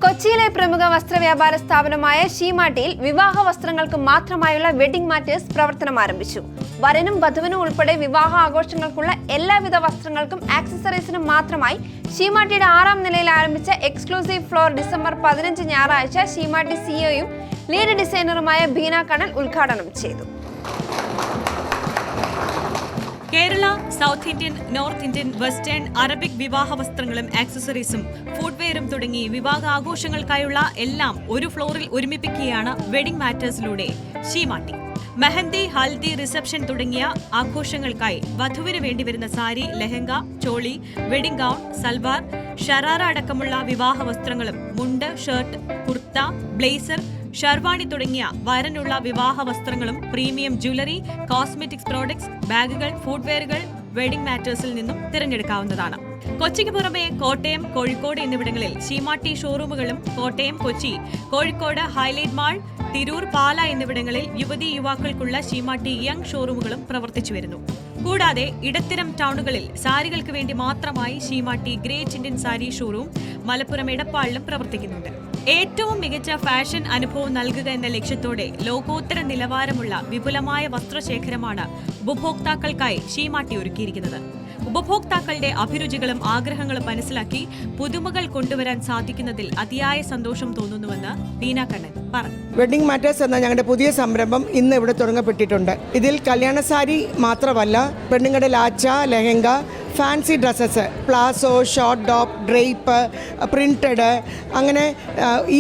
കൊച്ചിയിലെ പ്രമുഖ വസ്ത്രവ്യാപാര സ്ഥാപനമായ ഷീമാട്ടിയിൽ വിവാഹ വസ്ത്രങ്ങൾക്ക് മാത്രമായുള്ള വെഡിംഗ് മാറ്റേഴ്സ് പ്രവർത്തനം ആരംഭിച്ചു. വരനും വധുവിനും ഉൾപ്പെടെ വിവാഹ ആഘോഷങ്ങൾക്കുള്ള എല്ലാവിധ വസ്ത്രങ്ങൾക്കും ആക്സസറീസിനും മാത്രമായി ഷീമാട്ടിയുടെ 6ാം നിലയിൽ ആരംഭിച്ച എക്സ്ക്ലൂസീവ് ഫ്ലോർ ഡിസംബർ 15 ഞായറാഴ്ച ഷീമാട്ടി സിഇഒയും ലീഡ് ഡിസൈനറുമായ ബീന കണ്ണൻ ഉദ്ഘാടനം ചെയ്തു. Kerala, south Indian, north Indian, western, Arabic വിവാഹ വസ്ത്രങ്ങളും ആക്സസറീസും ഫുഡ്വെയറും തുടങ്ങി വിവാഹ ആഘോഷങ്ങൾക്കായുള്ള എല്ലാം ഒരു ഫ്ലോറിൽ ഒരുമിപ്പിക്കുകയാണ് വെഡിംഗ് മാറ്റേഴ്സിലൂടെ ഷീമാട്ടി. മെഹന്തി, ഹൽദി, റിസപ്ഷൻ തുടങ്ങിയ ആഘോഷങ്ങൾക്കായി വധുവിന് വേണ്ടിവരുന്ന സാരി, ലെഹങ്ക, ചോളി, വെഡിംഗ് ഗൗൺ, സൽവാർ, ഷറാറ അടക്കമുള്ള വിവാഹ വസ്ത്രങ്ങളും മുണ്ട്, ഷർട്ട്, കുർത്ത, ബ്ലേസർ, ഷർവാണി തുടങ്ങിയ വരനുള്ള വിവാഹ വസ്ത്രങ്ങളും പ്രീമിയം ജ്വല്ലറി, കോസ്മെറ്റിക്സ് പ്രോഡക്ട്സ്, ബാഗുകൾ, ഫുഡ്വെയറുകൾ വെഡിംഗ് മാറ്റേഴ്സിൽ നിന്നും തിരഞ്ഞെടുക്കാവുന്നതാണ്. കൊച്ചിക്ക് പുറമെ കോട്ടയം, കോഴിക്കോട് എന്നിവിടങ്ങളിൽ ഷീമാട്ടി ഷോറൂമുകളും കോട്ടയം, കൊച്ചി, കോഴിക്കോട് ഹൈലൈറ്റ് മാൾ, തിരൂർ, പാല എന്നിവിടങ്ങളിൽ യുവതീ യുവാക്കൾക്കുള്ള ഷീമാട്ടി യങ് ഷോറൂമുകളും പ്രവർത്തിച്ചു വരുന്നു. കൂടാതെ ഇടത്തരം ടൗണുകളിൽ സാരികൾക്ക് വേണ്ടി മാത്രമായി Seematti great Indian sari showroom Malappuram എടപ്പാളിലും പ്രവർത്തിക്കുന്നുണ്ട്. ഏറ്റവും മികച്ച ഫാഷൻ അനുഭവം നൽകുക എന്ന ലക്ഷ്യത്തോടെ ലോകോത്തര നിലവാരമുള്ള വിപുലമായ വസ്ത്രശേഖരമാണ് ഉപഭോക്താക്കൾക്കായി ഷീമാട്ടി ഒരുക്കിയിരിക്കുന്നത്. ഉപഭോക്താക്കളുടെ അഭിരുചികളും ആഗ്രഹങ്ങളും മനസ്സിലാക്കി പുതുമകൾ കൊണ്ടുവരാൻ സാധിക്കുന്നതിൽ അതിയായ സന്തോഷം തോന്നുന്നുവെന്ന് ബീന കണ്ണൻ പറഞ്ഞു. വെഡിംഗ് മാറ്റേഴ്സ് എന്ന ഞങ്ങളുടെ പുതിയ സംരംഭം ഇന്ന് ഇവിടെ തുടങ്ങപ്പെട്ടിട്ടുണ്ട്. ഇതിൽ കല്യാണ സാരി മാത്രമല്ല, പെണ്ണുങ്ങളുടെ lacha, lehenga, fancy dresses, palazzo, short top, drape, printed, അങ്ങനെ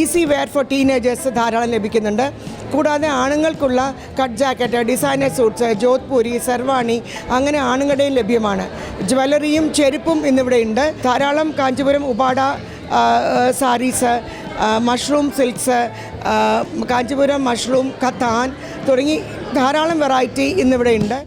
ഈസി വെയർ ഫോർ ടീനേജേഴ്സ് ധാരാളം ലഭിക്കുന്നുണ്ട്. കൂടാതെ ആണുങ്ങൾക്കുള്ള cut jacket, designer suits, Jodhpuri, sherwani, അങ്ങനെ ആണുങ്ങളുടെയും ലഭ്യമാണ്. ജ്വല്ലറിയും ചെരുപ്പും ഇന്നിവിടെ ഉണ്ട്. ധാരാളം Kanchipuram Uppada saris, mushroom silks, Kanchipuram mushroom, Katan തുടങ്ങി ധാരാളം വെറൈറ്റി ഇന്നിവിടെ ഉണ്ട്.